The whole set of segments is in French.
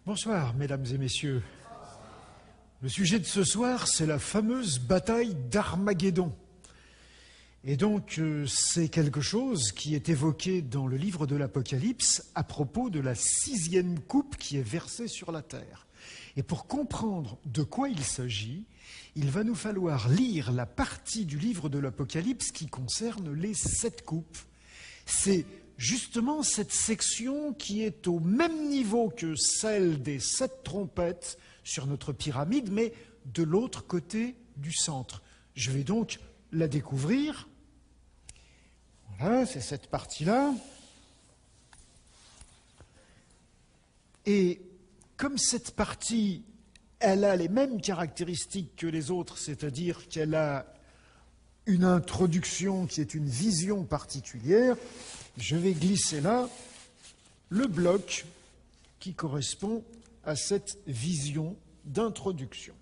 Bonsoir, mesdames et messieurs. Le sujet de ce soir, c'est la fameuse bataille d'Armageddon. Et donc, c'est quelque chose qui est évoqué dans le livre de l'Apocalypse à propos de la 6e coupe qui est versée sur la terre. Et pour comprendre de quoi il s'agit, il va nous falloir lire la partie du livre de l'Apocalypse qui concerne les 7 coupes. C'est justement cette section qui est au même niveau que celle des 7 trompettes sur notre pyramide, mais de l'autre côté du centre. Je vais donc la découvrir. Voilà, c'est cette partie-là. Et comme cette partie, elle a les mêmes caractéristiques que les autres, c'est-à-dire qu'elle a une introduction qui est une vision particulière, je vais glisser là le bloc qui correspond à cette vision d'introduction.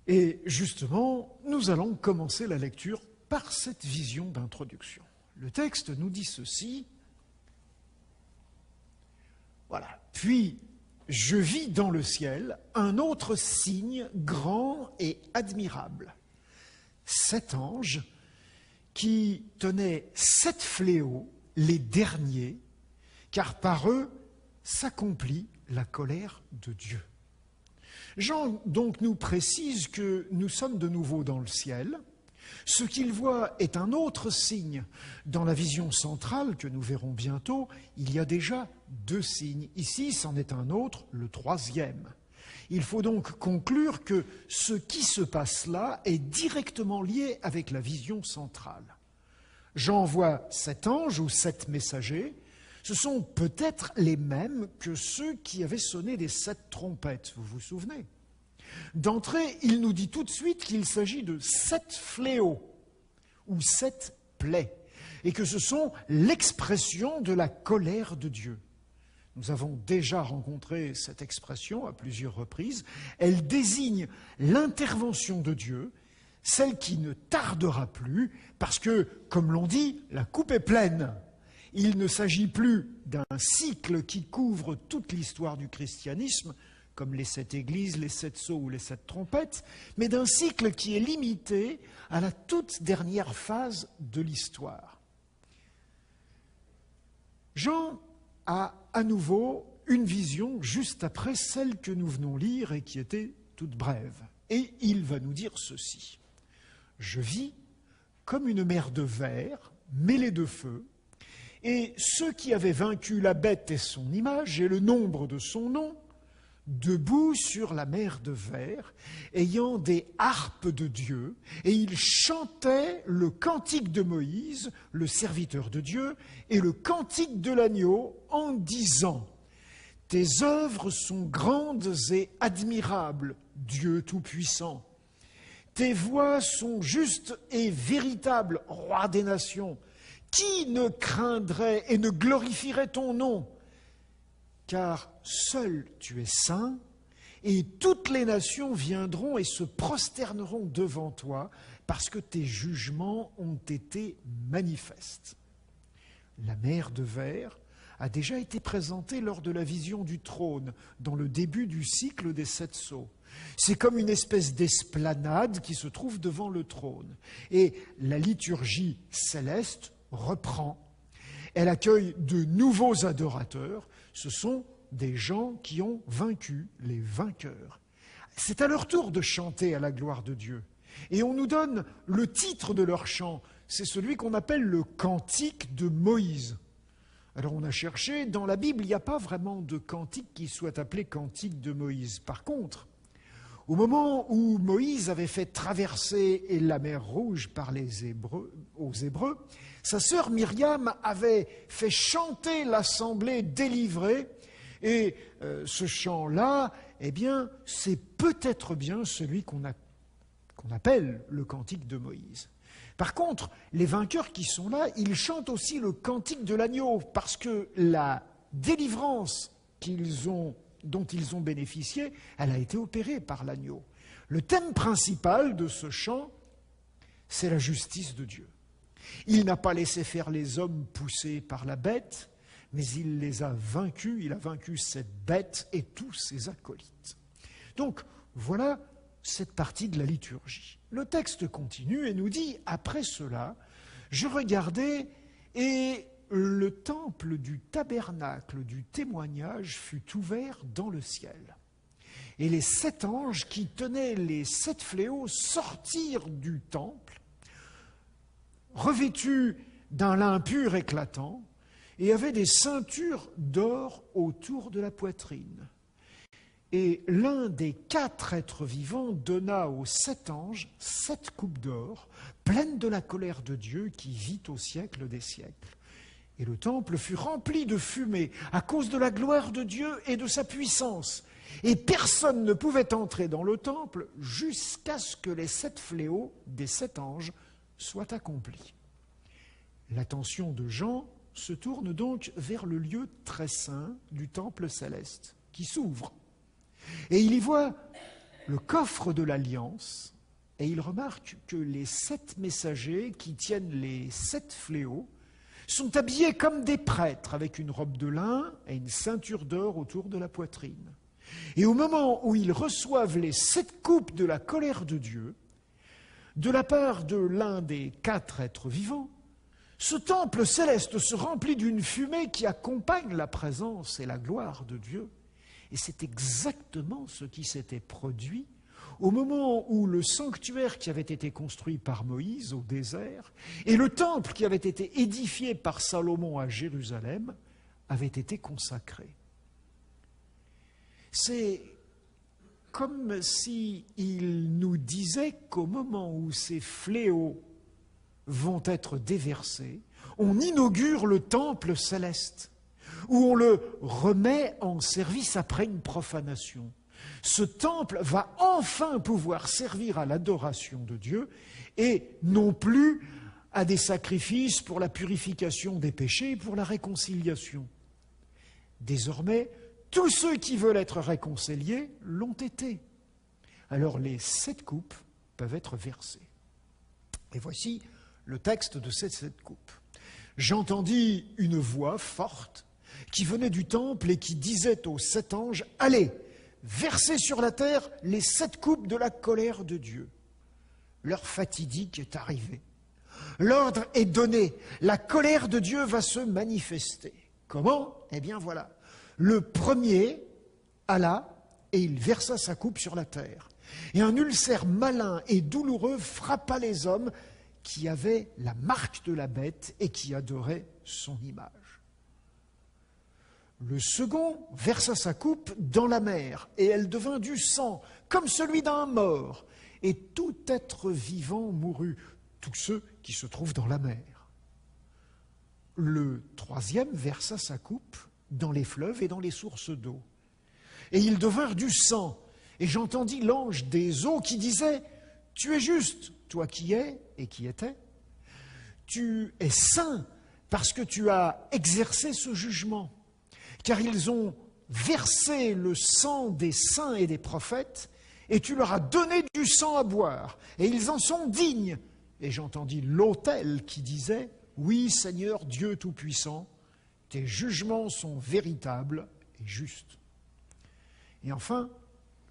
Et justement, nous allons commencer la lecture par cette vision d'introduction. Le texte nous dit ceci. Voilà. Puis, je vis dans le ciel un autre signe grand et admirable. 7 anges qui tenaient 7 fléaux, les derniers, car par eux s'accomplit la colère de Dieu. Jean donc nous précise que nous sommes de nouveau dans le ciel. Ce qu'il voit est un autre signe. Dans la vision centrale que nous verrons bientôt, il y a déjà 2 signes. Ici, c'en est un autre, le 3e. Il faut donc conclure que ce qui se passe là est directement lié avec la vision centrale. Jean voit 7 anges ou 7 messagers. Ce sont peut-être les mêmes que ceux qui avaient sonné les 7 trompettes, vous vous souvenez ? D'entrée, il nous dit tout de suite qu'il s'agit de 7 fléaux ou 7 plaies et que ce sont l'expression de la colère de Dieu. Nous avons déjà rencontré cette expression à plusieurs reprises. Elle désigne l'intervention de Dieu, celle qui ne tardera plus, parce que, comme l'on dit, la coupe est pleine. Il ne s'agit plus d'un cycle qui couvre toute l'histoire du christianisme, comme les 7 églises, les 7 sceaux ou les 7 trompettes, mais d'un cycle qui est limité à la toute dernière phase de l'histoire. Jean a à nouveau une vision juste après celle que nous venons lire et qui était toute brève. Et il va nous dire ceci. Je vis comme une mer de verre mêlée de feu, et ceux qui avaient vaincu la bête et son image et le nombre de son nom, debout sur la mer de verre, ayant des harpes de Dieu, et ils chantaient le cantique de Moïse, le serviteur de Dieu, et le cantique de l'agneau, en disant « Tes œuvres sont grandes et admirables, Dieu Tout-Puissant. Tes voies sont justes et véritables, Roi des nations. Qui ne craindrait et ne glorifierait ton nom ? Car seul tu es saint, et toutes les nations viendront et se prosterneront devant toi, parce que tes jugements ont été manifestes. » La mer de verre a déjà été présentée lors de la vision du trône, dans le début du cycle des 7 sceaux. C'est comme une espèce d'esplanade qui se trouve devant le trône. Et la liturgie céleste reprend. Elle accueille de nouveaux adorateurs. Ce sont des gens qui ont vaincu, les vainqueurs. C'est à leur tour de chanter à la gloire de Dieu. Et on nous donne le titre de leur chant. C'est celui qu'on appelle le cantique de Moïse. Alors on a cherché, dans la Bible, il n'y a pas vraiment de cantique qui soit appelé cantique de Moïse. Par contre, au moment où Moïse avait fait traverser la mer Rouge par aux Hébreux, sa sœur Myriam avait fait chanter l'assemblée délivrée. Et ce chant-là, eh bien, c'est peut-être bien celui qu'on appelle le cantique de Moïse. Par contre, les vainqueurs qui sont là, ils chantent aussi le cantique de l'agneau, parce que la délivrance dont ils ont bénéficié, elle a été opérée par l'agneau. Le thème principal de ce chant, c'est la justice de Dieu. Il n'a pas laissé faire les hommes poussés par la bête, mais il les a vaincus, il a vaincu cette bête et tous ses acolytes. Donc, voilà cette partie de la liturgie. Le texte continue et nous dit, après cela, je regardais et le temple du tabernacle du témoignage fut ouvert dans le ciel. Et les 7 anges qui tenaient les 7 fléaux sortirent du temple, revêtus d'un lin pur éclatant, et avaient des ceintures d'or autour de la poitrine. Et l'un des 4 êtres vivants donna aux 7 anges 7 coupes d'or, pleines de la colère de Dieu qui vit au siècle des siècles. Et le temple fut rempli de fumée à cause de la gloire de Dieu et de sa puissance. Et personne ne pouvait entrer dans le temple jusqu'à ce que les 7 fléaux des 7 anges soient accomplis. L'attention de Jean se tourne donc vers le lieu très saint du temple céleste qui s'ouvre. Et il y voit le coffre de l'Alliance et il remarque que les 7 messagers qui tiennent les 7 fléaux sont habillés comme des prêtres avec une robe de lin et une ceinture d'or autour de la poitrine. Et au moment où ils reçoivent les 7 coupes de la colère de Dieu, de la part de l'un des 4 êtres vivants, ce temple céleste se remplit d'une fumée qui accompagne la présence et la gloire de Dieu. Et c'est exactement ce qui s'était produit au moment où le sanctuaire qui avait été construit par Moïse au désert et le temple qui avait été édifié par Salomon à Jérusalem avaient été consacrés. C'est comme s'il nous disait qu'au moment où ces fléaux vont être déversés, on inaugure le temple céleste, où on le remet en service après une profanation. Ce temple va enfin pouvoir servir à l'adoration de Dieu et non plus à des sacrifices pour la purification des péchés et pour la réconciliation. Désormais, tous ceux qui veulent être réconciliés l'ont été. Alors les 7 coupes peuvent être versées. Et voici le texte de ces 7 coupes. J'entendis une voix forte qui venait du temple et qui disait aux 7 anges, « Allez, versez sur la terre les 7 coupes de la colère de Dieu. » L'heure fatidique est arrivée. L'ordre est donné. La colère de Dieu va se manifester. Comment? Eh bien voilà. Le premier alla et il versa sa coupe sur la terre. Et un ulcère malin et douloureux frappa les hommes qui avaient la marque de la bête et qui adoraient son image. Le second versa sa coupe dans la mer, et elle devint du sang, comme celui d'un mort. Et tout être vivant mourut, tous ceux qui se trouvent dans la mer. Le troisième versa sa coupe dans les fleuves et dans les sources d'eau. Et ils devinrent du sang. Et j'entendis l'ange des eaux qui disait, « Tu es juste, toi qui es et qui étais. Tu es saint parce que tu as exercé ce jugement. Car ils ont versé le sang des saints et des prophètes, et tu leur as donné du sang à boire, et ils en sont dignes. » Et j'entendis l'autel qui disait, « Oui, Seigneur Dieu Tout-Puissant, tes jugements sont véritables et justes. » Et enfin,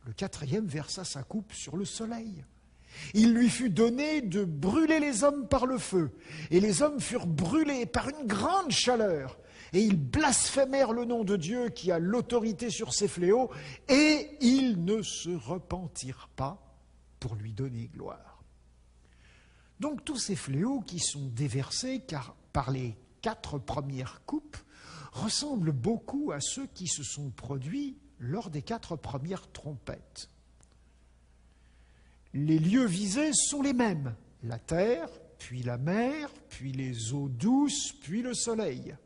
le quatrième versa sa coupe sur le soleil. Il lui fut donné de brûler les hommes par le feu, et les hommes furent brûlés par une grande chaleur, et ils blasphémèrent le nom de Dieu qui a l'autorité sur ces fléaux, et ils ne se repentirent pas pour lui donner gloire. Donc tous ces fléaux qui sont déversés par les 4 premières coupes ressemblent beaucoup à ceux qui se sont produits lors des 4 premières trompettes. Les lieux visés sont les mêmes, la terre, puis la mer, puis les eaux douces, puis le soleil.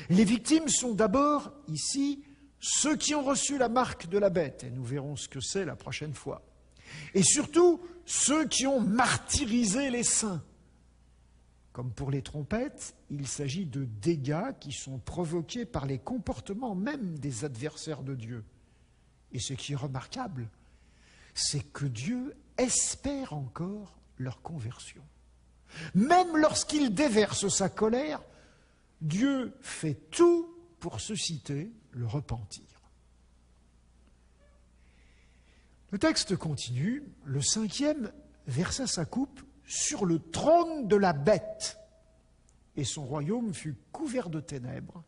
Les victimes sont d'abord, ici, ceux qui ont reçu la marque de la bête, et nous verrons ce que c'est la prochaine fois. Et surtout, ceux qui ont martyrisé les saints. Comme pour les trompettes, il s'agit de dégâts qui sont provoqués par les comportements même des adversaires de Dieu. Et ce qui est remarquable, c'est que Dieu espère encore leur conversion. Même lorsqu'il déverse sa colère, Dieu fait tout pour susciter le repentir. Le texte continue, le 5e versa sa coupe sur le trône de la bête, et son royaume fut couvert de ténèbres,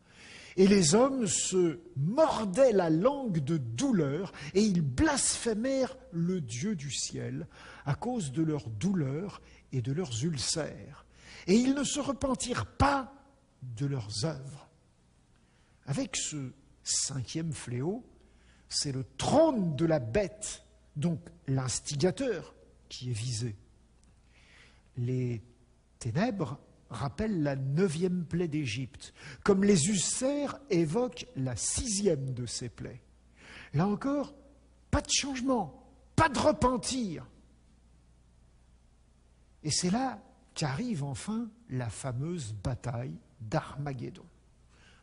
et les hommes se mordaient la langue de douleur, et ils blasphémèrent le Dieu du ciel à cause de leur douleur et de leurs ulcères, et ils ne se repentirent pas de leurs œuvres. Avec ce 5e fléau, c'est le trône de la bête, donc l'instigateur, qui est visé. Les ténèbres rappellent la 9e plaie d'Égypte, comme les ulcères évoquent la 6e de ces plaies. Là encore, pas de changement, pas de repentir. Et c'est là qu'arrive enfin la fameuse bataille d'Armageddon.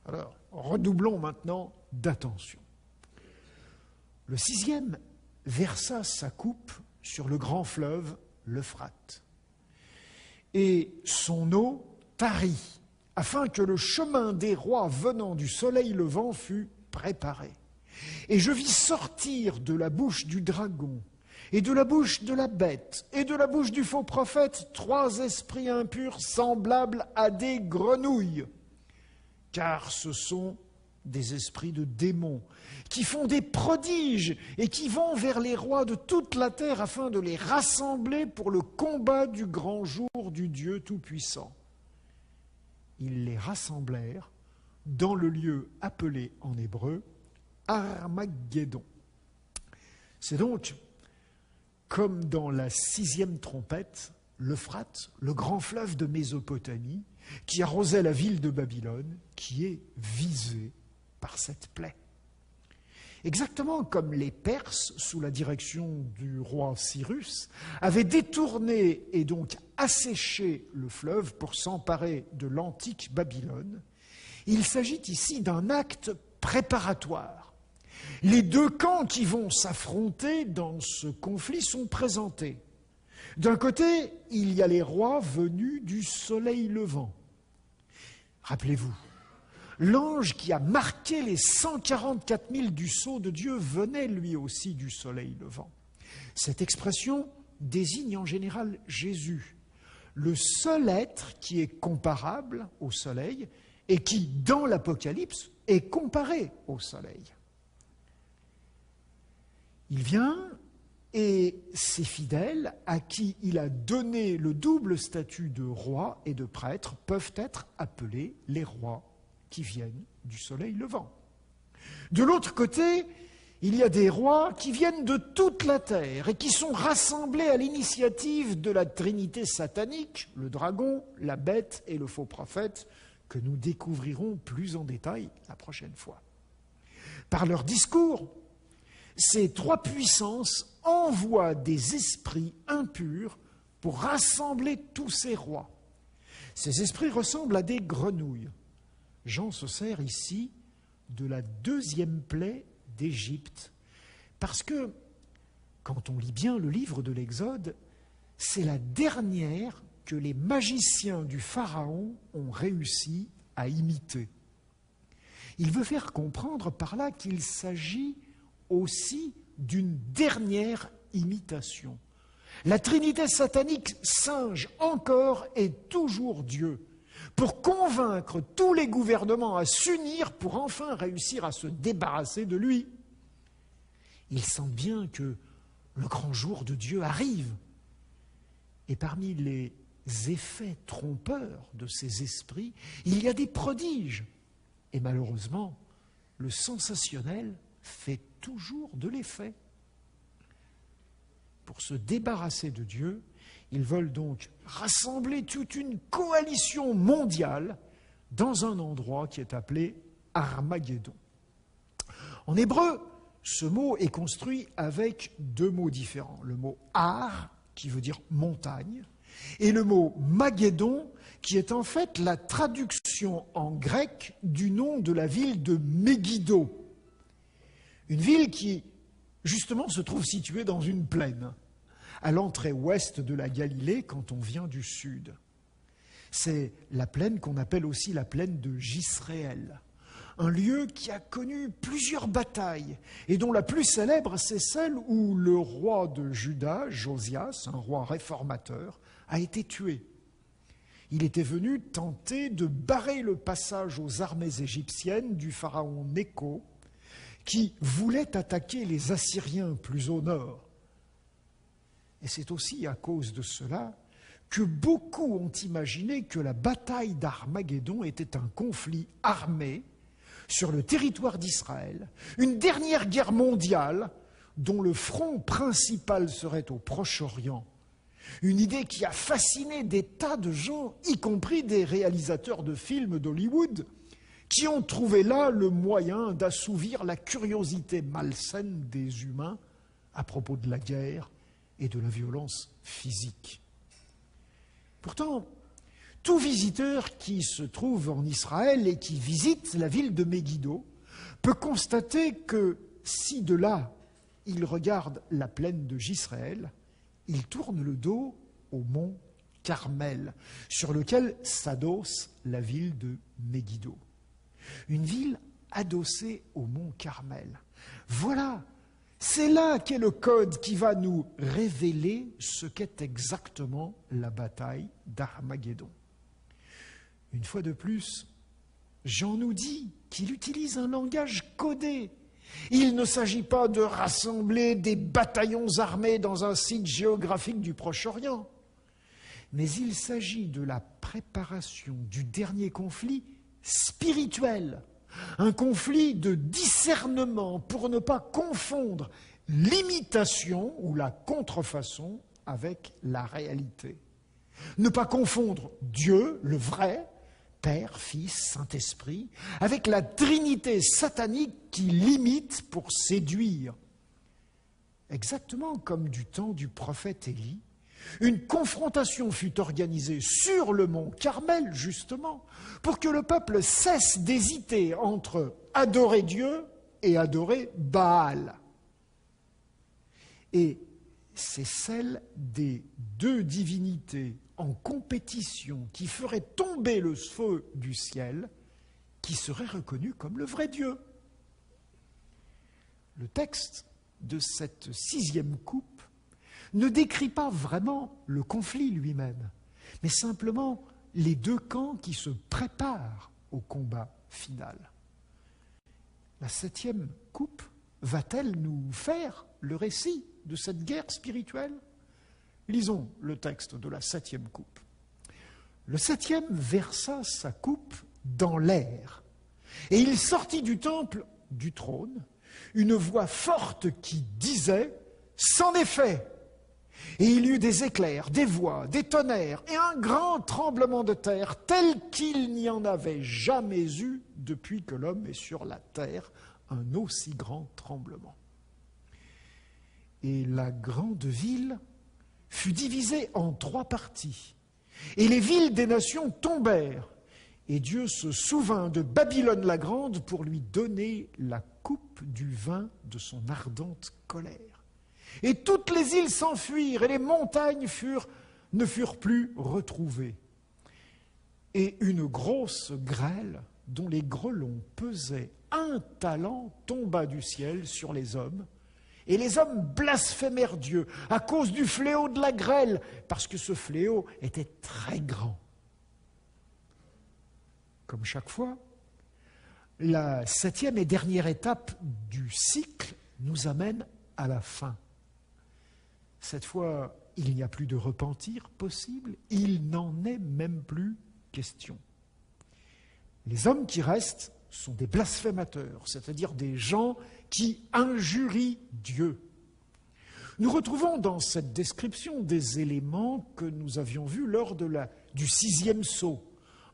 Alors, redoublons maintenant d'attention. Le 6e versa sa coupe sur le grand fleuve, l'Euphrate. Et son eau tarit, afin que le chemin des rois venant du soleil levant fût préparé. Et je vis sortir de la bouche du dragon, et de la bouche de la bête, et de la bouche du faux prophète, 3 esprits impurs semblables à des grenouilles, car ce sont des esprits de démons, qui font des prodiges et qui vont vers les rois de toute la terre afin de les rassembler pour le combat du grand jour du Dieu Tout-Puissant. Ils les rassemblèrent dans le lieu appelé en hébreu Armageddon. C'est donc, comme dans la 6e trompette, l'Euphrate, le grand fleuve de Mésopotamie, qui arrosait la ville de Babylone, qui est visé par cette plaie. Exactement comme les Perses, sous la direction du roi Cyrus, avaient détourné et donc asséché le fleuve pour s'emparer de l'antique Babylone, il s'agit ici d'un acte préparatoire. Les 2 camps qui vont s'affronter dans ce conflit sont présentés. D'un côté, il y a les rois venus du soleil levant. Rappelez-vous, l'ange qui a marqué les 144 000 du sceau de Dieu venait lui aussi du soleil levant. Cette expression désigne en général Jésus, le seul être qui est comparable au soleil et qui, dans l'Apocalypse, est comparé au soleil. Il vient et ses fidèles, à qui il a donné le double statut de roi et de prêtre, peuvent être appelés les rois qui viennent du soleil levant. De l'autre côté, il y a des rois qui viennent de toute la terre et qui sont rassemblés à l'initiative de la trinité satanique, le dragon, la bête et le faux prophète, que nous découvrirons plus en détail la prochaine fois. Par leur discours, ces 3 puissances envoient des esprits impurs pour rassembler tous ces rois. Ces esprits ressemblent à des grenouilles. Jean se sert ici de la 2e plaie d'Égypte, parce que, quand on lit bien le livre de l'Exode, c'est la dernière que les magiciens du Pharaon ont réussi à imiter. Il veut faire comprendre par là qu'il s'agit aussi d'une dernière imitation. La trinité satanique singe encore et toujours Dieu pour convaincre tous les gouvernements à s'unir pour enfin réussir à se débarrasser de lui. Ils sentent bien que le grand jour de Dieu arrive. Et parmi les effets trompeurs de ces esprits, il y a des prodiges. Et malheureusement, le sensationnel fait toujours de l'effet. Pour se débarrasser de Dieu, ils veulent donc rassembler toute une coalition mondiale dans un endroit qui est appelé Armageddon. En hébreu, ce mot est construit avec 2 mots différents. Le mot Ar, qui veut dire montagne, et le mot Maguédon, qui est en fait la traduction en grec du nom de la ville de Megiddo. Une ville qui, justement, se trouve située dans une plaine, à l'entrée ouest de la Galilée quand on vient du sud. C'est la plaine qu'on appelle aussi la plaine de Jisréel, un lieu qui a connu plusieurs batailles et dont la plus célèbre, c'est celle où le roi de Juda, Josias, un roi réformateur, a été tué. Il était venu tenter de barrer le passage aux armées égyptiennes du pharaon Nécho, qui voulait attaquer les Assyriens plus au nord. Et c'est aussi à cause de cela que beaucoup ont imaginé que la bataille d'Armageddon était un conflit armé sur le territoire d'Israël, une dernière guerre mondiale dont le front principal serait au Proche-Orient. Une idée qui a fasciné des tas de gens, y compris des réalisateurs de films d'Hollywood, qui ont trouvé là le moyen d'assouvir la curiosité malsaine des humains à propos de la guerre et de la violence physique. Pourtant, tout visiteur qui se trouve en Israël et qui visite la ville de Megiddo peut constater que si de là il regarde la plaine de Jisraël, il tourne le dos au mont Carmel, sur lequel s'adosse la ville de Megiddo. Une ville adossée au mont Carmel. Voilà, c'est là qu'est le code qui va nous révéler ce qu'est exactement la bataille d'Armageddon. Une fois de plus, Jean nous dit qu'il utilise un langage codé. Il ne s'agit pas de rassembler des bataillons armés dans un site géographique du Proche-Orient, mais il s'agit de la préparation du dernier conflit spirituel, un conflit de discernement pour ne pas confondre l'imitation ou la contrefaçon avec la réalité. Ne pas confondre Dieu, le vrai, Père, Fils, Saint-Esprit, avec la Trinité satanique qui l'imite pour séduire. Exactement comme du temps du prophète Élie, une confrontation fut organisée sur le mont Carmel, justement, pour que le peuple cesse d'hésiter entre adorer Dieu et adorer Baal. Et c'est celle des deux divinités en compétition qui ferait tomber le feu du ciel qui serait reconnu comme le vrai Dieu. Le texte de cette 6e coupe ne décrit pas vraiment le conflit lui-même, mais simplement les deux camps qui se préparent au combat final. La 7e coupe va-t-elle nous faire le récit de cette guerre spirituelle ? Lisons le texte de la 7e coupe. Le 7e versa sa coupe dans l'air, et il sortit du temple, du trône, une voix forte qui disait « C'en est fait !» Et il y eut des éclairs, des voix, des tonnerres et un grand tremblement de terre tel qu'il n'y en avait jamais eu depuis que l'homme est sur la terre, un aussi grand tremblement. Et la grande ville fut divisée en 3 parties, et les villes des nations tombèrent, et Dieu se souvint de Babylone la grande pour lui donner la coupe du vin de son ardente colère. Et toutes les îles s'enfuirent, et les montagnes ne furent plus retrouvées. Et une grosse grêle, dont les grêlons pesaient 1 talent, tomba du ciel sur les hommes, et les hommes blasphémèrent Dieu à cause du fléau de la grêle, parce que ce fléau était très grand. Comme chaque fois, la 7e et dernière étape du cycle nous amène à la fin. Cette fois, il n'y a plus de repentir possible, il n'en est même plus question. Les hommes qui restent sont des blasphémateurs, c'est-à-dire des gens qui injurient Dieu. Nous retrouvons dans cette description des éléments que nous avions vus lors du 6e saut,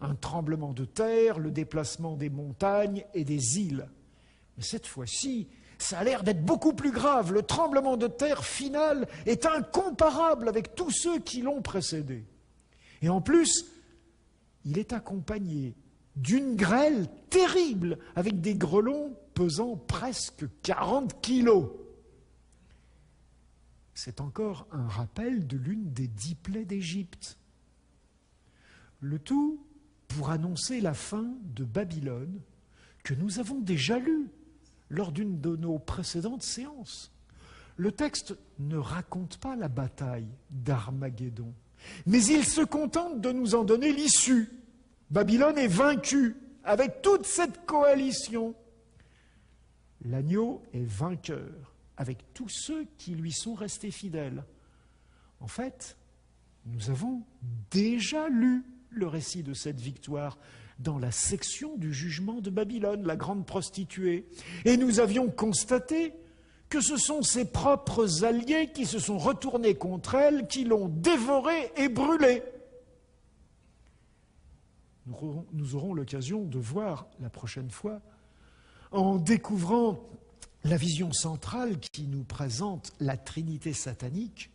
un tremblement de terre, le déplacement des montagnes et des îles. Mais cette fois-ci, ça a l'air d'être beaucoup plus grave. Le tremblement de terre final est incomparable avec tous ceux qui l'ont précédé. Et en plus, il est accompagné d'une grêle terrible, avec des grêlons pesant presque 40 kilos. C'est encore un rappel de l'une des 10 plaies d'Égypte. Le tout pour annoncer la fin de Babylone, que nous avons déjà lu lors d'une de nos précédentes séances. Le texte ne raconte pas la bataille d'Armageddon, mais il se contente de nous en donner l'issue. Babylone est vaincue avec toute cette coalition. L'agneau est vainqueur avec tous ceux qui lui sont restés fidèles. En fait, nous avons déjà lu le récit de cette victoire dans la section du jugement de Babylone, la grande prostituée. Et nous avions constaté que ce sont ses propres alliés qui se sont retournés contre elle, qui l'ont dévorée et brûlée. Nous aurons l'occasion de voir la prochaine fois, en découvrant la vision centrale qui nous présente la Trinité satanique,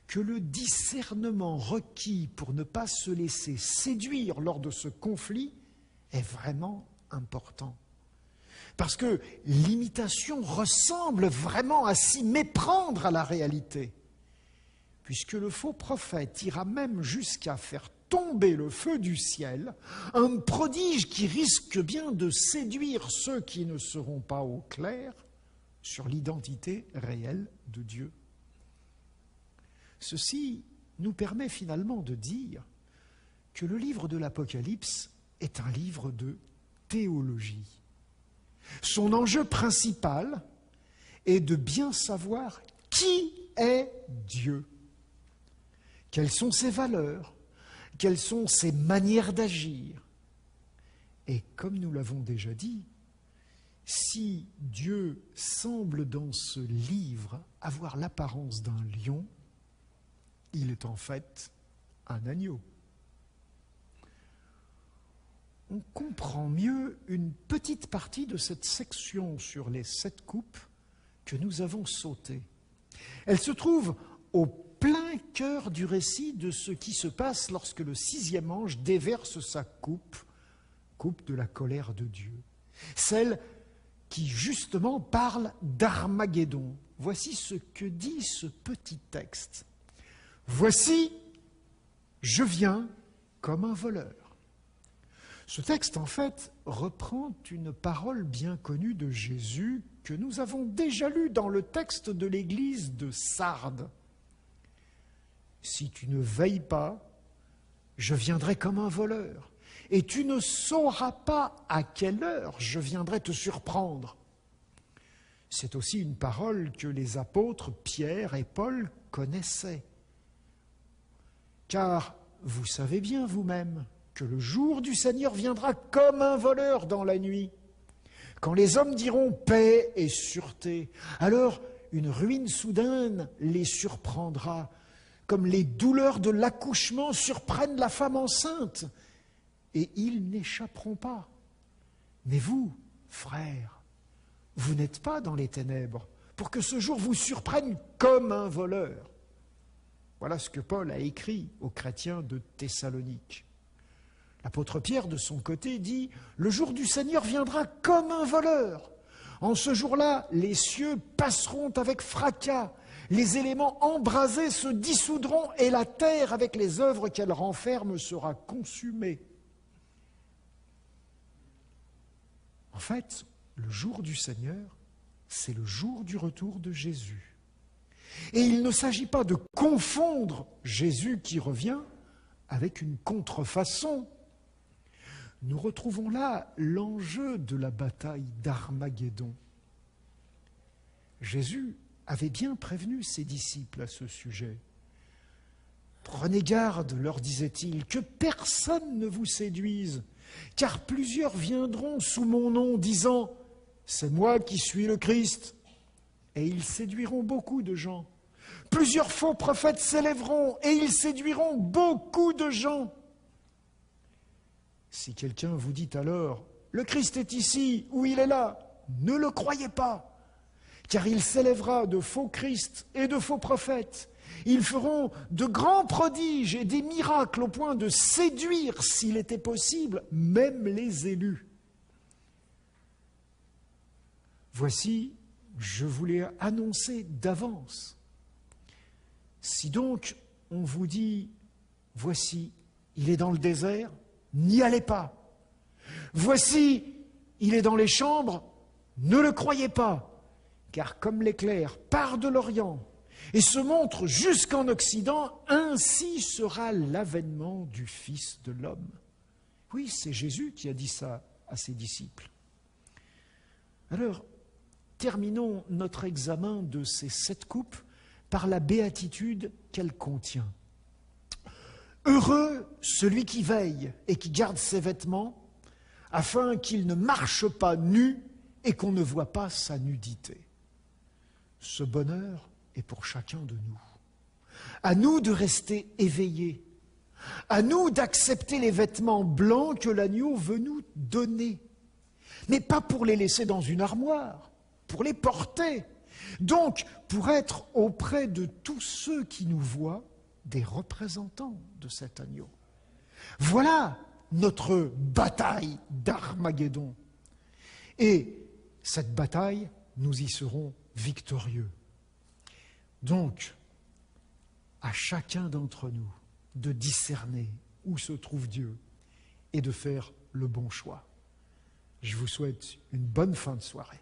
que le discernement requis pour ne pas se laisser séduire lors de ce conflit est vraiment important. Parce que l'imitation ressemble vraiment à s'y méprendre à la réalité, puisque le faux prophète ira même jusqu'à faire tomber le feu du ciel, un prodige qui risque bien de séduire ceux qui ne seront pas au clair sur l'identité réelle de Dieu. Ceci nous permet finalement de dire que le livre de l'Apocalypse est un livre de théologie. Son enjeu principal est de bien savoir qui est Dieu, quelles sont ses valeurs, quelles sont ses manières d'agir. Et comme nous l'avons déjà dit, si Dieu semble dans ce livre avoir l'apparence d'un lion, il est en fait un agneau. On comprend mieux une petite partie de cette section sur les 7 coupes que nous avons sautée. Elle se trouve au plein cœur du récit de ce qui se passe lorsque le 6e ange déverse sa coupe, coupe de la colère de Dieu. Celle qui justement parle d'Armageddon. Voici ce que dit ce petit texte. « Voici, je viens comme un voleur. » Ce texte, en fait, reprend une parole bien connue de Jésus que nous avons déjà lue dans le texte de l'église de Sardes. « Si tu ne veilles pas, je viendrai comme un voleur, et tu ne sauras pas à quelle heure je viendrai te surprendre. » C'est aussi une parole que les apôtres Pierre et Paul connaissaient. Car vous savez bien vous-même que le jour du Seigneur viendra comme un voleur dans la nuit. Quand les hommes diront paix et sûreté, alors une ruine soudaine les surprendra, comme les douleurs de l'accouchement surprennent la femme enceinte, et ils n'échapperont pas. Mais vous, frères, vous n'êtes pas dans les ténèbres, pour que ce jour vous surprenne comme un voleur. Voilà ce que Paul a écrit aux chrétiens de Thessalonique. L'apôtre Pierre, de son côté, dit « Le jour du Seigneur viendra comme un voleur. En ce jour-là, les cieux passeront avec fracas, les éléments embrasés se dissoudront et la terre, avec les œuvres qu'elle renferme, sera consumée. » En fait, le jour du Seigneur, c'est le jour du retour de Jésus. Et il ne s'agit pas de confondre Jésus qui revient avec une contrefaçon. Nous retrouvons là l'enjeu de la bataille d'Armageddon. Jésus avait bien prévenu ses disciples à ce sujet. « Prenez garde, leur disait-il, que personne ne vous séduise, car plusieurs viendront sous mon nom, disant « C'est moi qui suis le Christ ». Et ils séduiront beaucoup de gens. Plusieurs faux prophètes s'élèveront et ils séduiront beaucoup de gens. Si quelqu'un vous dit alors « Le Christ est ici ou il est là », ne le croyez pas, car il s'élèvera de faux Christ et de faux prophètes. Ils feront de grands prodiges et des miracles au point de séduire, s'il était possible, même les élus. Voici, je vous l'ai annoncé d'avance. Si donc on vous dit, voici, il est dans le désert, n'y allez pas. Voici, il est dans les chambres, ne le croyez pas, car comme l'éclair part de l'Orient et se montre jusqu'en Occident, ainsi sera l'avènement du Fils de l'homme. Oui, c'est Jésus qui a dit ça à ses disciples. Alors, terminons notre examen de ces 7 coupes par la béatitude qu'elle contient. Heureux celui qui veille et qui garde ses vêtements, afin qu'il ne marche pas nu et qu'on ne voit pas sa nudité. Ce bonheur est pour chacun de nous. À nous de rester éveillés, à nous d'accepter les vêtements blancs que l'agneau veut nous donner, mais pas pour les laisser dans une armoire, pour les porter. Donc, pour être auprès de tous ceux qui nous voient, des représentants de cet agneau. Voilà notre bataille d'Armageddon. Et cette bataille, nous y serons victorieux. Donc, à chacun d'entre nous de discerner où se trouve Dieu et de faire le bon choix. Je vous souhaite une bonne fin de soirée.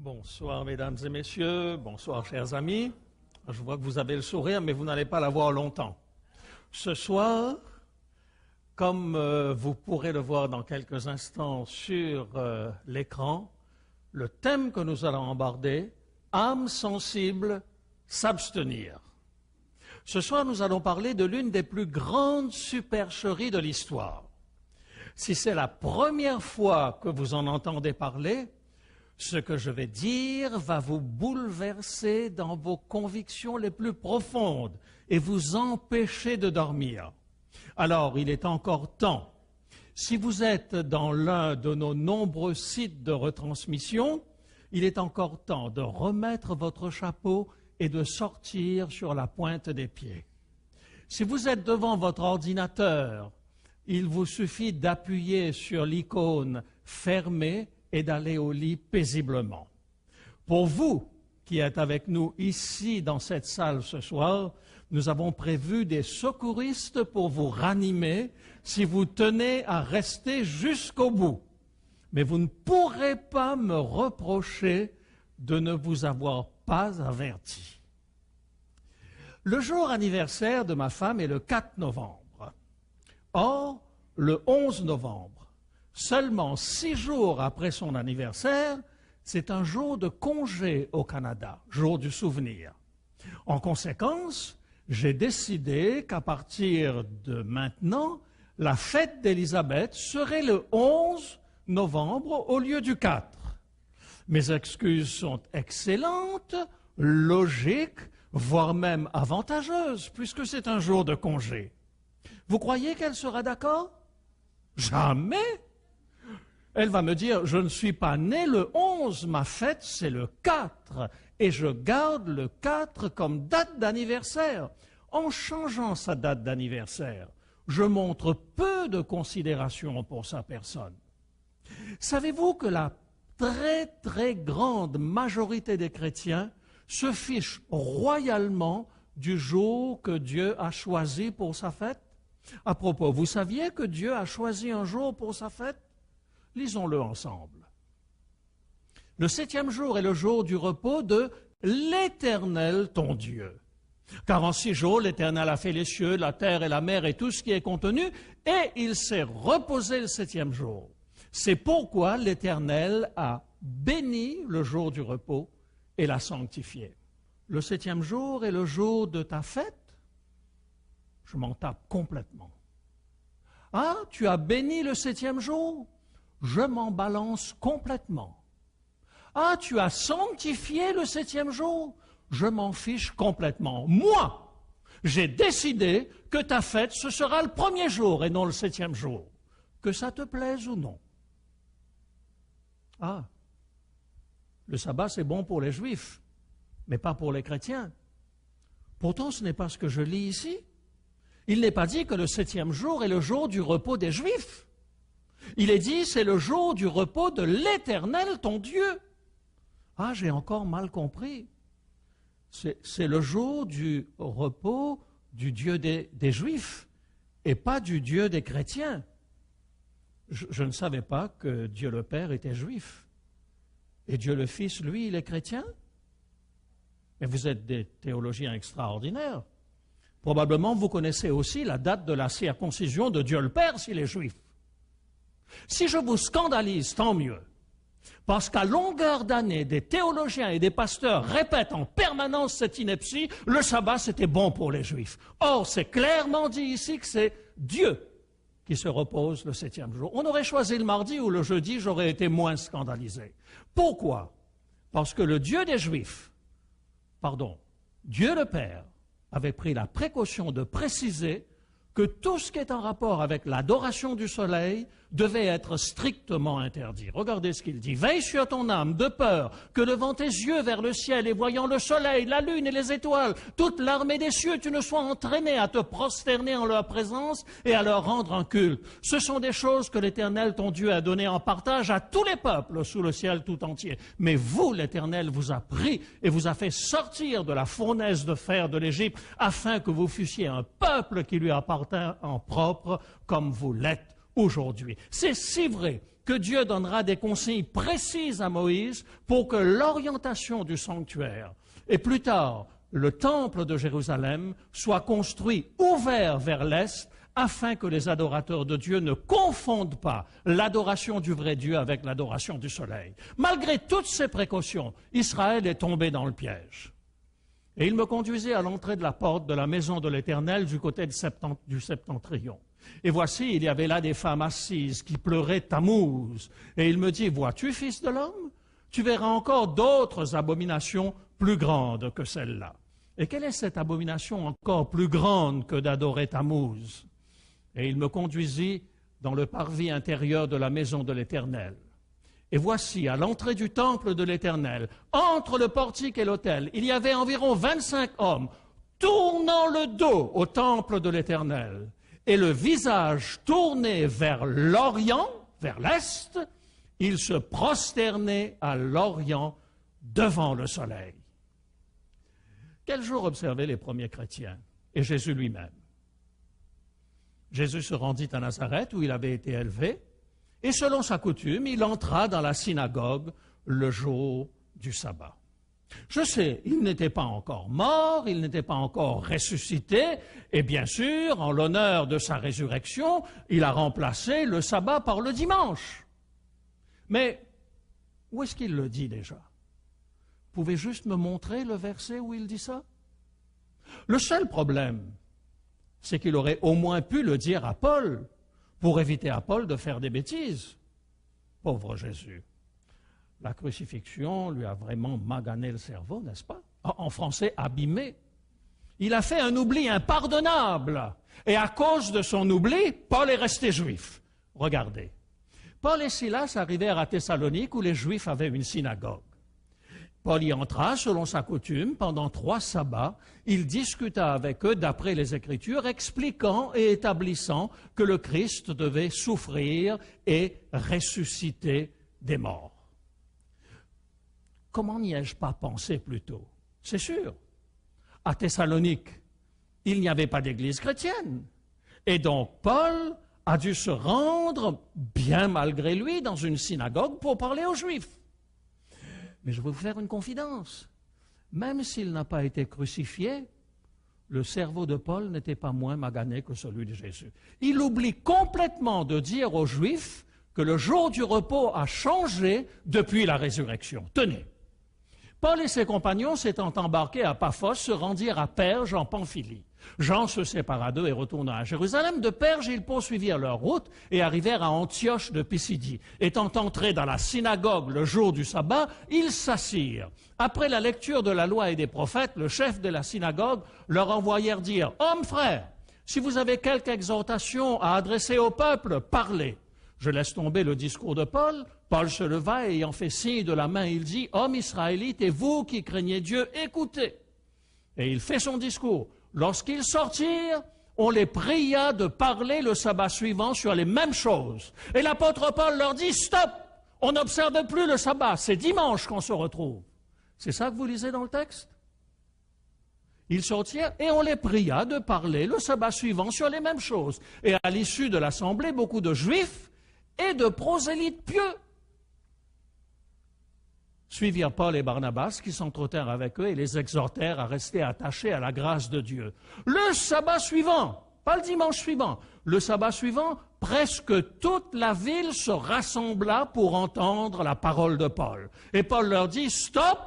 Bonsoir mesdames et messieurs, bonsoir chers amis. Je vois que vous avez le sourire, mais vous n'allez pas l'avoir longtemps. Ce soir, comme vous pourrez le voir dans quelques instants sur l'écran, le thème que nous allons aborder, âme sensible, s'abstenir. Ce soir, nous allons parler de l'une des plus grandes supercheries de l'histoire. Si c'est la première fois que vous en entendez parler, ce que je vais dire va vous bouleverser dans vos convictions les plus profondes et vous empêcher de dormir. Alors, il est encore temps. Si vous êtes dans l'un de nos nombreux sites de retransmission, il est encore temps de remettre votre chapeau et de sortir sur la pointe des pieds. Si vous êtes devant votre ordinateur, il vous suffit d'appuyer sur l'icône « Fermé » et d'aller au lit paisiblement. Pour vous qui êtes avec nous ici dans cette salle ce soir, nous avons prévu des secouristes pour vous ranimer si vous tenez à rester jusqu'au bout. Mais vous ne pourrez pas me reprocher de ne vous avoir pas averti. Le jour anniversaire de ma femme est le 4 novembre. Or, le 11 novembre, seulement 6 jours après son anniversaire, c'est un jour de congé au Canada, jour du souvenir. En conséquence, j'ai décidé qu'à partir de maintenant, la fête d'Élisabeth serait le 11 novembre au lieu du 4. Mes excuses sont excellentes, logiques, voire même avantageuses, puisque c'est un jour de congé. Vous croyez qu'elle sera d'accord? Jamais! Elle va me dire, je ne suis pas né le 11, ma fête c'est le 4, et je garde le 4 comme date d'anniversaire. En changeant sa date d'anniversaire, je montre peu de considération pour sa personne. Savez-vous que la très très grande majorité des chrétiens se fichent royalement du jour que Dieu a choisi pour sa fête? À propos, vous saviez que Dieu a choisi un jour pour sa fête? Lisons-le ensemble. Le 7e jour est le jour du repos de l'Éternel ton Dieu. Car en 6 jours, l'Éternel a fait les cieux, la terre et la mer et tout ce qui est contenu, et il s'est reposé le 7e jour. C'est pourquoi l'Éternel a béni le jour du repos et l'a sanctifié. Le 7e jour est le jour de ta fête? Je m'en tape complètement. Ah, tu as béni le 7e jour? Je m'en balance complètement. Ah, tu as sanctifié le 7e jour? Je m'en fiche complètement. Moi, j'ai décidé que ta fête, ce sera le 1er jour et non le 7e jour. Que ça te plaise ou non. Ah, le sabbat, c'est bon pour les Juifs, mais pas pour les chrétiens. Pourtant, ce n'est pas ce que je lis ici. Il n'est pas dit que le 7e jour est le jour du repos des Juifs. Il est dit, c'est le jour du repos de l'Éternel, ton Dieu. Ah, j'ai encore mal compris. C'est le jour du repos du Dieu des Juifs et pas du Dieu des chrétiens. Je ne savais pas que Dieu le Père était juif. Et Dieu le Fils, lui, il est chrétien. Mais vous êtes des théologiens extraordinaires. Probablement, vous connaissez aussi la date de la circoncision de Dieu le Père s'il est juif. Si je vous scandalise, tant mieux. Parce qu'à longueur d'année, des théologiens et des pasteurs répètent en permanence cette ineptie, le sabbat c'était bon pour les Juifs. Or, c'est clairement dit ici que c'est Dieu qui se repose le 7e jour. On aurait choisi le mardi ou le jeudi, j'aurais été moins scandalisé. Pourquoi? Parce que le Dieu des Juifs, Dieu le Père, avait pris la précaution de préciser que tout ce qui est en rapport avec l'adoration du soleil devait être strictement interdit. Regardez ce qu'il dit. « Veille sur ton âme de peur que levant tes yeux vers le ciel et voyant le soleil, la lune et les étoiles, toute l'armée des cieux, tu ne sois entraîné à te prosterner en leur présence et à leur rendre un culte. Ce sont des choses que l'Éternel, ton Dieu, a données en partage à tous les peuples sous le ciel tout entier. Mais vous, l'Éternel, vous a pris et vous a fait sortir de la fournaise de fer de l'Égypte afin que vous fussiez un peuple qui lui appartient en propre comme vous l'êtes aujourd'hui. » C'est si vrai que Dieu donnera des consignes précises à Moïse pour que l'orientation du sanctuaire et plus tard le temple de Jérusalem soit construit ouvert vers l'est afin que les adorateurs de Dieu ne confondent pas l'adoration du vrai Dieu avec l'adoration du soleil. Malgré toutes ces précautions, Israël est tombé dans le piège. Et il me conduisit à l'entrée de la porte de la maison de l'Éternel du côté du septentrion. Et voici, il y avait là des femmes assises qui pleuraient Tammuz. Et il me dit, vois-tu, fils de l'homme, tu verras encore d'autres abominations plus grandes que celle-là. Et quelle est cette abomination encore plus grande que d'adorer Tammuz? Et il me conduisit dans le parvis intérieur de la maison de l'Éternel. Et voici, à l'entrée du temple de l'Éternel, entre le portique et l'autel, il y avait environ 25 hommes tournant le dos au temple de l'Éternel et le visage tourné vers l'Orient, vers l'Est, ils se prosternaient à l'Orient devant le soleil. Quel jour observaient les premiers chrétiens et Jésus lui-même? Jésus se rendit à Nazareth où il avait été élevé. Et selon sa coutume, il entra dans la synagogue le jour du sabbat. Je sais, il n'était pas encore mort, il n'était pas encore ressuscité, et bien sûr, en l'honneur de sa résurrection, il a remplacé le sabbat par le dimanche. Mais où est-ce qu'il le dit déjà? Vous pouvez juste me montrer le verset où il dit ça? Le seul problème, c'est qu'il aurait au moins pu le dire à Paul, pour éviter à Paul de faire des bêtises. Pauvre Jésus. La crucifixion lui a vraiment magané le cerveau, n'est-ce pas? En français, abîmé. Il a fait un oubli impardonnable. Et à cause de son oubli, Paul est resté juif. Regardez. Paul et Silas arrivèrent à Thessalonique où les Juifs avaient une synagogue. Paul y entra selon sa coutume pendant 3 sabbats. Il discuta avec eux d'après les Écritures, expliquant et établissant que le Christ devait souffrir et ressusciter des morts. Comment n'y ai-je pas pensé plus tôt? C'est sûr. À Thessalonique, il n'y avait pas d'église chrétienne. Et donc Paul a dû se rendre, bien malgré lui, dans une synagogue pour parler aux Juifs. Mais je vais vous faire une confidence. Même s'il n'a pas été crucifié, le cerveau de Paul n'était pas moins magané que celui de Jésus. Il oublie complètement de dire aux Juifs que le jour du repos a changé depuis la résurrection. Tenez, Paul et ses compagnons s'étant embarqués à Paphos se rendirent à Perge en Pamphylie. Jean se sépara d'eux et retourna à Jérusalem. De Perge, ils poursuivirent leur route et arrivèrent à Antioche de Pisidie. Étant entrés dans la synagogue le jour du sabbat, ils s'assirent. Après la lecture de la loi et des prophètes, le chef de la synagogue leur envoyèrent dire « Hommes frères, si vous avez quelque exhortation à adresser au peuple, parlez. » Je laisse tomber le discours de Paul. Paul se leva et ayant fait signe de la main, il dit « Hommes israélites et vous qui craignez Dieu, écoutez. » Et il fait son discours. Lorsqu'ils sortirent, on les pria de parler le sabbat suivant sur les mêmes choses. Et l'apôtre Paul leur dit « Stop, on n'observe plus le sabbat, c'est dimanche qu'on se retrouve. » C'est ça que vous lisez dans le texte? Ils sortirent et on les pria de parler le sabbat suivant sur les mêmes choses. Et à l'issue de l'assemblée, beaucoup de Juifs et de prosélytes pieux suivirent Paul et Barnabas qui s'entretinrent avec eux et les exhortèrent à rester attachés à la grâce de Dieu. Le sabbat suivant, pas le dimanche suivant, le sabbat suivant, presque toute la ville se rassembla pour entendre la parole de Paul. Et Paul leur dit, stop,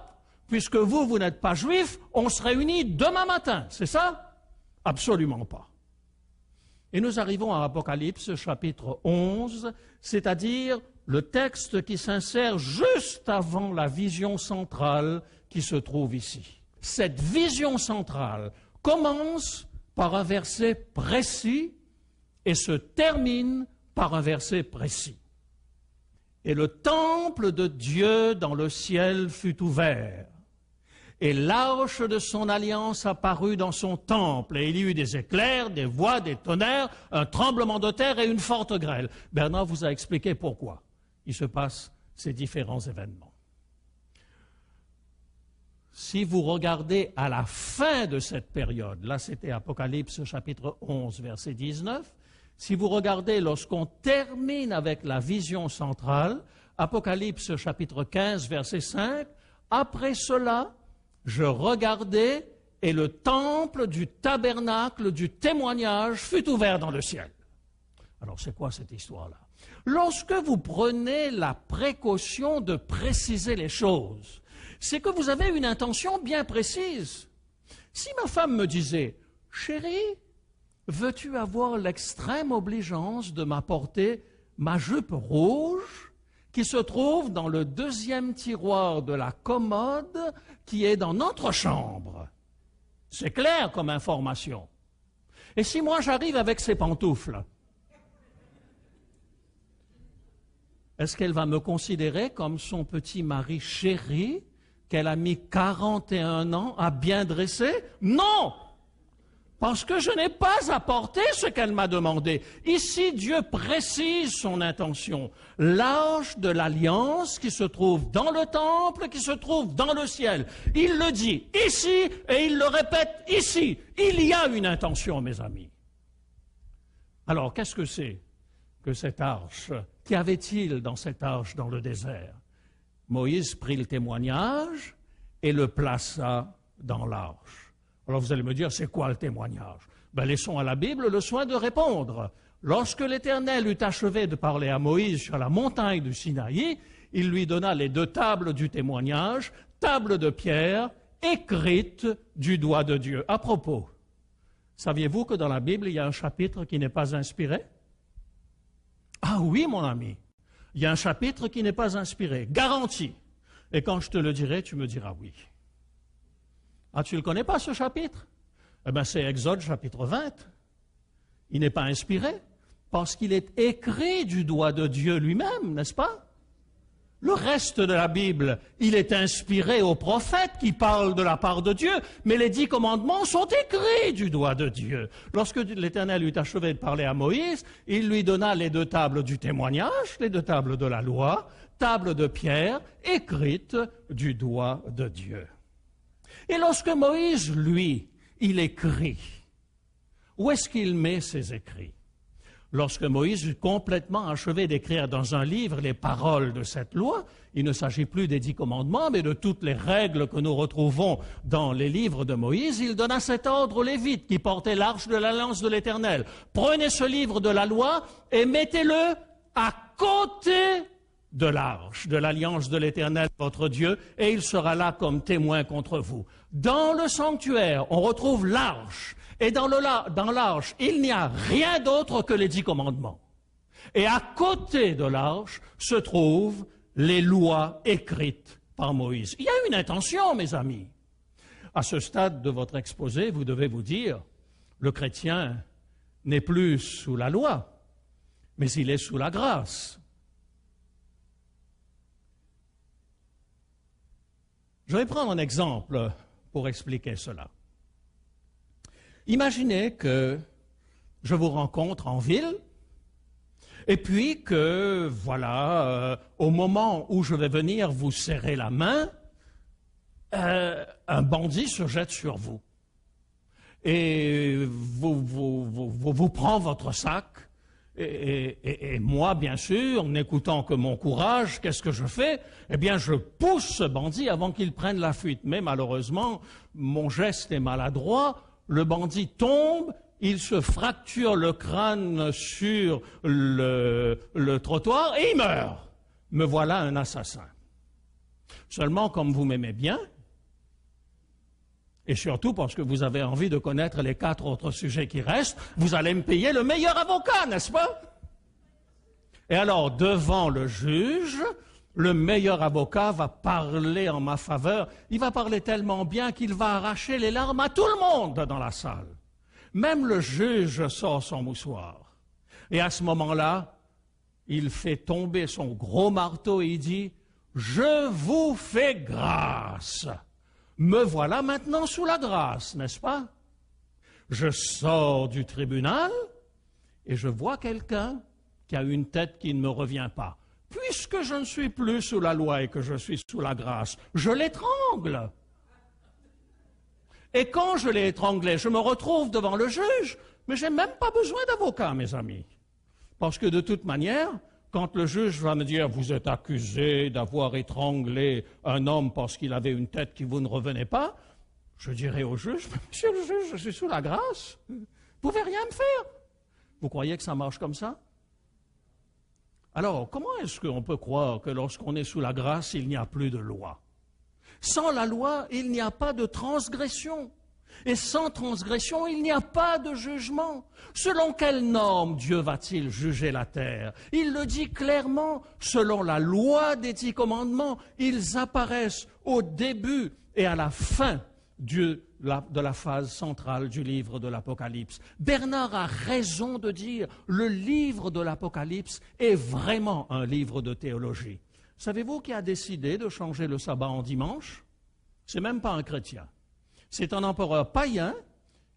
puisque vous n'êtes pas juifs, on se réunit demain matin, c'est ça? Absolument pas. Et nous arrivons à Apocalypse chapitre 11, c'est-à-dire le texte qui s'insère juste avant la vision centrale qui se trouve ici. Cette vision centrale commence par un verset précis et se termine par un verset précis. Et le temple de Dieu dans le ciel fut ouvert, et l'arche de son alliance apparut dans son temple, et il y eut des éclairs, des voix, des tonnerres, un tremblement de terre et une forte grêle. Bernard vous a expliqué pourquoi il se passe ces différents événements. Si vous regardez à la fin de cette période, là c'était Apocalypse chapitre 11, verset 19, si vous regardez lorsqu'on termine avec la vision centrale, Apocalypse chapitre 15, verset 5, après cela, je regardai et le temple du tabernacle du témoignage fut ouvert dans le ciel. Alors c'est quoi cette histoire-là? Lorsque vous prenez la précaution de préciser les choses, c'est que vous avez une intention bien précise. Si ma femme me disait « Chérie, veux-tu avoir l'extrême obligeance de m'apporter ma jupe rouge qui se trouve dans le deuxième tiroir de la commode qui est dans notre chambre ?» C'est clair comme information. Et si moi j'arrive avec ces pantoufles, est-ce qu'elle va me considérer comme son petit mari chéri qu'elle a mis 41 ans à bien dresser? Non! Parce que je n'ai pas apporté ce qu'elle m'a demandé. Ici, Dieu précise son intention. L'arche de l'alliance qui se trouve dans le temple, qui se trouve dans le ciel. Il le dit ici et il le répète ici. Il y a une intention, mes amis. Alors, qu'est-ce que c'est que cette arche? Qu'y avait-il dans cette arche dans le désert? Moïse prit le témoignage et le plaça dans l'arche. Alors vous allez me dire, c'est quoi le témoignage? Laissons à la Bible le soin de répondre. Lorsque l'Éternel eut achevé de parler à Moïse sur la montagne du Sinaï, il lui donna les 2 tables du témoignage, tables de pierre, écrites du doigt de Dieu. À propos, saviez-vous que dans la Bible, il y a un chapitre qui n'est pas inspiré? Ah oui, mon ami, il y a un chapitre qui n'est pas inspiré, garanti. Et quand je te le dirai, tu me diras oui. Ah, tu ne le connais pas, ce chapitre? Eh bien, c'est Exode chapitre 20. Il n'est pas inspiré, parce qu'il est écrit du doigt de Dieu lui-même, n'est-ce pas? Le reste de la Bible, il est inspiré aux prophètes qui parlent de la part de Dieu, mais les 10 commandements sont écrits du doigt de Dieu. Lorsque l'Éternel eut achevé de parler à Moïse, il lui donna les 2 tables du témoignage, les 2 tables de la loi, tables de pierre, écrites du doigt de Dieu. Et lorsque Moïse, lui, il écrit, où est-ce qu'il met ses écrits? Lorsque Moïse eut complètement achevé d'écrire dans un livre les paroles de cette loi, il ne s'agit plus des 10 commandements, mais de toutes les règles que nous retrouvons dans les livres de Moïse, il donna cet ordre aux Lévites qui portaient l'arche de l'alliance de l'Éternel. Prenez ce livre de la loi et mettez-le à côté de l'arche de l'alliance de l'Éternel, votre Dieu, et il sera là comme témoin contre vous. Dans le sanctuaire, on retrouve l'arche. Et dans l'arche, il n'y a rien d'autre que les 10 commandements. Et à côté de l'arche se trouvent les lois écrites par Moïse. Il y a une intention, mes amis. À ce stade de votre exposé, vous devez vous dire, le chrétien n'est plus sous la loi, mais il est sous la grâce. Je vais prendre un exemple pour expliquer cela. Imaginez que je vous rencontre en ville et puis que, voilà, au moment où je vais venir vous serrer la main, un bandit se jette sur vous et vous prend votre sac et moi, bien sûr, n'écoutant que mon courage, qu'est-ce que je fais? Eh bien, je pousse ce bandit avant qu'il prenne la fuite. Mais malheureusement, mon geste est maladroit. Le bandit tombe, il se fracture le crâne sur le trottoir et il meurt. Me voilà un assassin. Seulement, comme vous m'aimez bien, et surtout parce que vous avez envie de connaître les 4 autres sujets qui restent, vous allez me payer le meilleur avocat, n'est-ce pas? Et alors, devant le juge, le meilleur avocat va parler en ma faveur. Il va parler tellement bien qu'il va arracher les larmes à tout le monde dans la salle. Même le juge sort son moussoir. Et à ce moment-là, il fait tomber son gros marteau et il dit « Je vous fais grâce ». Me voilà maintenant sous la grâce, n'est-ce pas? Je sors du tribunal et je vois quelqu'un qui a une tête qui ne me revient pas. Puisque je ne suis plus sous la loi et que je suis sous la grâce, je l'étrangle. Et quand je l'ai étranglé, je me retrouve devant le juge, mais je n'ai même pas besoin d'avocat, mes amis. Parce que de toute manière, quand le juge va me dire « Vous êtes accusé d'avoir étranglé un homme parce qu'il avait une tête qui vous ne revenait pas », je dirai au juge « Monsieur le juge, je suis sous la grâce, vous ne pouvez rien me faire. » Vous croyez que ça marche comme ça? Alors, comment est-ce qu'on peut croire que lorsqu'on est sous la grâce, il n'y a plus de loi? Sans la loi, il n'y a pas de transgression. Et sans transgression, il n'y a pas de jugement. Selon quelle norme Dieu va-t-il juger la terre? Il le dit clairement, selon la loi des 10 commandements, ils apparaissent au début et à la fin de la phase centrale du livre de l'Apocalypse. Bernard a raison de dire, le livre de l'Apocalypse est vraiment un livre de théologie. Savez-vous qui a décidé de changer le sabbat en dimanche? C'est même pas un chrétien. C'est un empereur païen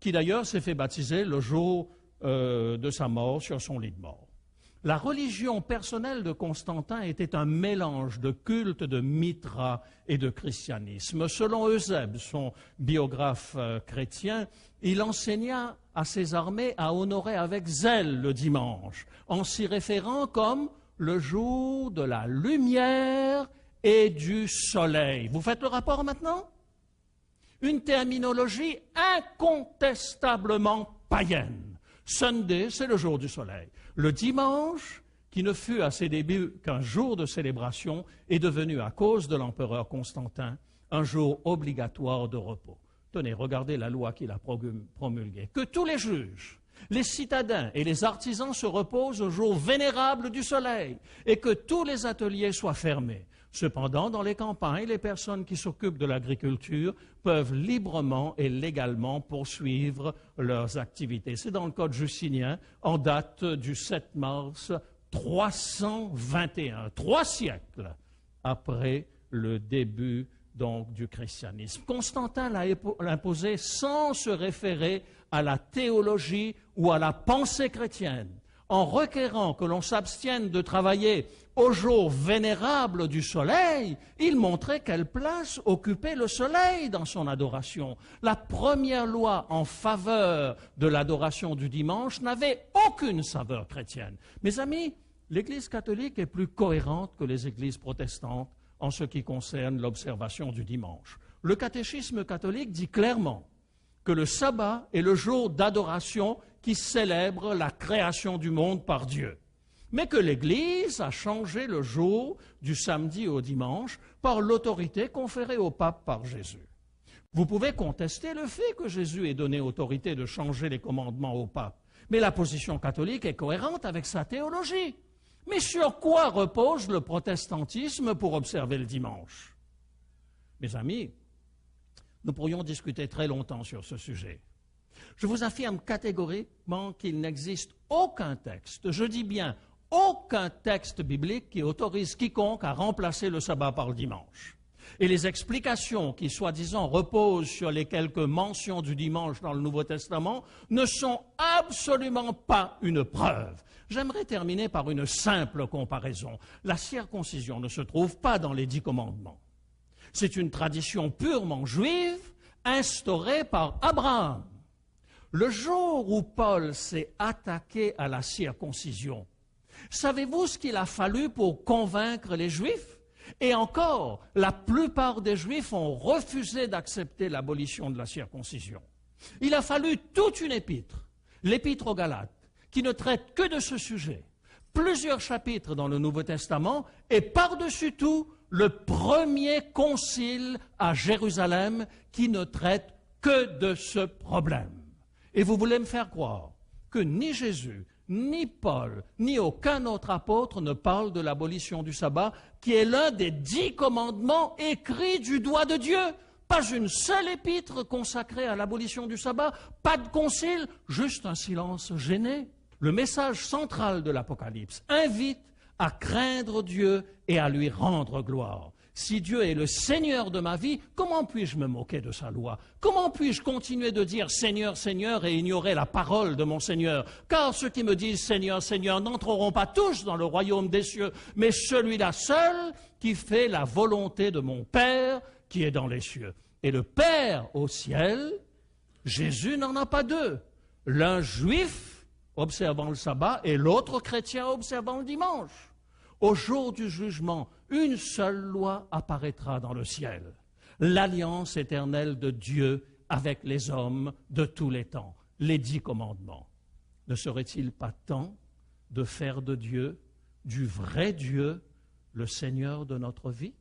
qui d'ailleurs s'est fait baptiser le jour de sa mort sur son lit de mort. La religion personnelle de Constantin était un mélange de culte de Mithra et de christianisme. Selon Eusèbe, son biographe chrétien, il enseigna à ses armées à honorer avec zèle le dimanche, en s'y référant comme le jour de la lumière et du soleil. Vous faites le rapport maintenant? Une terminologie incontestablement païenne. Sunday, c'est le jour du soleil. Le dimanche, qui ne fut à ses débuts qu'un jour de célébration, est devenu, à cause de l'empereur Constantin, un jour obligatoire de repos. Tenez, regardez la loi qu'il a promulguée. Que tous les juges, les citadins et les artisans se reposent au jour vénérable du soleil et que tous les ateliers soient fermés. Cependant, dans les campagnes, les personnes qui s'occupent de l'agriculture peuvent librement et légalement poursuivre leurs activités. C'est dans le Code justinien, en date du 7 mars 321, 3 siècles après le début donc du christianisme. Constantin l'a imposé sans se référer à la théologie ou à la pensée chrétienne. en requérant que l'on s'abstienne de travailler au jour vénérable du soleil, il montrait quelle place occupait le soleil dans son adoration. La première loi en faveur de l'adoration du dimanche n'avait aucune saveur chrétienne. Mes amis, l'Église catholique est plus cohérente que les églises protestantes en ce qui concerne l'observation du dimanche. Le catéchisme catholique dit clairement que le sabbat est le jour d'adoration qui célèbre la création du monde par Dieu, mais que l'Église a changé le jour du samedi au dimanche par l'autorité conférée au pape par Jésus. Vous pouvez contester le fait que Jésus ait donné autorité de changer les commandements au pape, mais la position catholique est cohérente avec sa théologie. Mais sur quoi repose le protestantisme pour observer le dimanche? Mes amis, nous pourrions discuter très longtemps sur ce sujet. Je vous affirme catégoriquement qu'il n'existe aucun texte, je dis bien aucun texte biblique qui autorise quiconque à remplacer le sabbat par le dimanche. Et les explications qui, soi-disant, reposent sur les quelques mentions du dimanche dans le Nouveau Testament ne sont absolument pas une preuve. J'aimerais terminer par une simple comparaison. La circoncision ne se trouve pas dans les 10 commandements. C'est une tradition purement juive instaurée par Abraham. Le jour où Paul s'est attaqué à la circoncision, savez-vous ce qu'il a fallu pour convaincre les Juifs? Et encore, la plupart des Juifs ont refusé d'accepter l'abolition de la circoncision. Il a fallu toute une épître, l'épître aux Galates, qui ne traite que de ce sujet, plusieurs chapitres dans le Nouveau Testament, et par-dessus tout, le premier concile à Jérusalem qui ne traite que de ce problème. Et vous voulez me faire croire que ni Jésus, ni Paul, ni aucun autre apôtre ne parle de l'abolition du sabbat, qui est l'un des 10 commandements écrits du doigt de Dieu. Pas une seule épître consacrée à l'abolition du sabbat, pas de concile, juste un silence gêné. Le message central de l'Apocalypse invite à craindre Dieu et à lui rendre gloire. Si Dieu est le Seigneur de ma vie, comment puis-je me moquer de sa loi? Comment puis-je continuer de dire Seigneur, Seigneur et ignorer la parole de mon Seigneur? Car ceux qui me disent Seigneur, Seigneur n'entreront pas tous dans le royaume des cieux, mais celui-là seul qui fait la volonté de mon Père qui est dans les cieux. Et le Père au ciel, Jésus n'en a pas deux. L'un juif observant le sabbat et l'autre chrétien observant le dimanche. Au jour du jugement, une seule loi apparaîtra dans le ciel, l'alliance éternelle de Dieu avec les hommes de tous les temps, les 10 commandements. Ne serait-il pas temps de faire de Dieu, du vrai Dieu, le Seigneur de notre vie?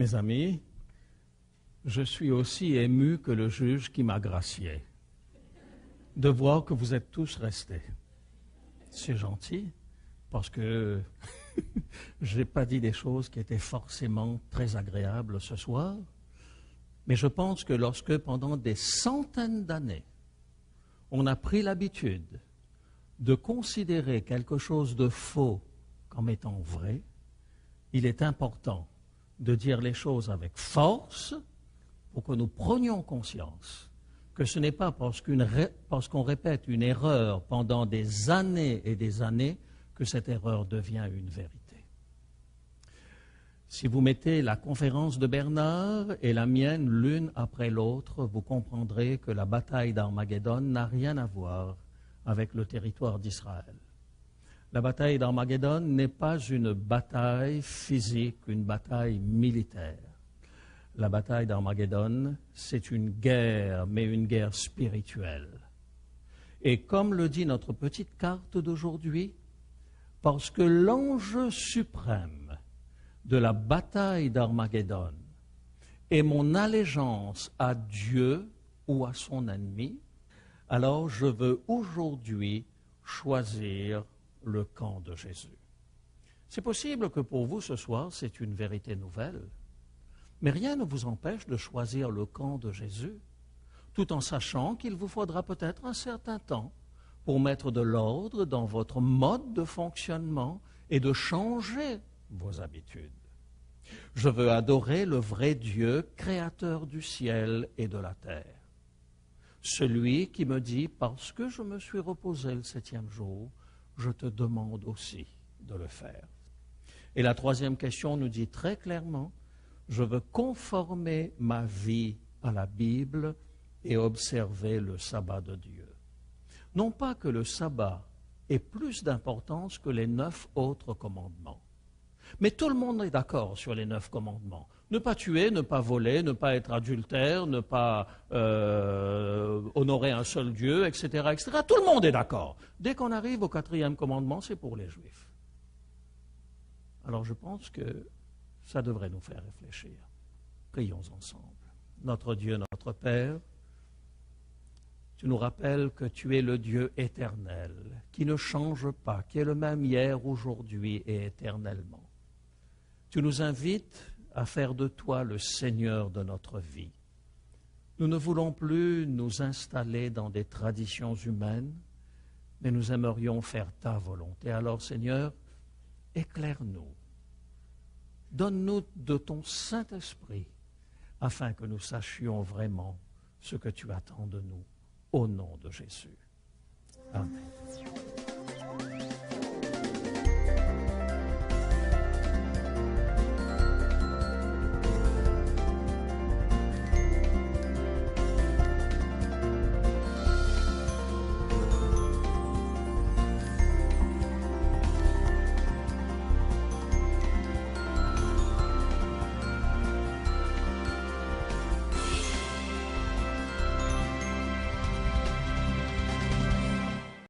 Mes amis, je suis aussi ému que le juge qui m'a gracié de voir que vous êtes tous restés. C'est gentil, parce que je n'ai pas dit des choses qui étaient forcément très agréables ce soir, mais je pense que lorsque pendant des centaines d'années, on a pris l'habitude de considérer quelque chose de faux comme étant vrai, il est important de dire les choses avec force pour que nous prenions conscience que ce n'est pas parce qu'on répète une erreur pendant des années et des années que cette erreur devient une vérité. Si vous mettez la conférence de Bernard et la mienne l'une après l'autre, vous comprendrez que la bataille d'Armageddon n'a rien à voir avec le territoire d'Israël. La bataille d'Armageddon n'est pas une bataille physique, une bataille militaire. La bataille d'Armageddon, c'est une guerre, mais une guerre spirituelle. Et comme le dit notre petite carte d'aujourd'hui, parce que l'enjeu suprême de la bataille d'Armageddon est mon allégeance à Dieu ou à son ennemi, alors je veux aujourd'hui choisir le camp de Jésus. C'est possible que pour vous ce soir, c'est une vérité nouvelle. Mais rien ne vous empêche de choisir le camp de Jésus, tout en sachant qu'il vous faudra peut-être un certain temps pour mettre de l'ordre dans votre mode de fonctionnement et de changer vos habitudes. Je veux adorer le vrai Dieu, créateur du ciel et de la terre. Celui qui me dit, parce que je me suis reposé le 7e jour, je te demande aussi de le faire. Et la troisième question nous dit très clairement, je veux conformer ma vie à la Bible et observer le sabbat de Dieu. Non pas que le sabbat ait plus d'importance que les 9 autres commandements. Mais tout le monde est d'accord sur les 9 commandements. Ne pas tuer, ne pas voler, ne pas être adultère, ne pas honorer un seul Dieu, etc., etc. Tout le monde est d'accord. Dès qu'on arrive au 4e commandement, c'est pour les Juifs. Alors je pense que ça devrait nous faire réfléchir. Prions ensemble. Notre Dieu, notre Père, tu nous rappelles que tu es le Dieu éternel, qui ne change pas, qui est le même hier, aujourd'hui et éternellement. Tu nous invites à faire de toi le Seigneur de notre vie. Nous ne voulons plus nous installer dans des traditions humaines, mais nous aimerions faire ta volonté. Alors, Seigneur, éclaire-nous. Donne-nous de ton Saint-Esprit, afin que nous sachions vraiment ce que tu attends de nous, au nom de Jésus. Amen.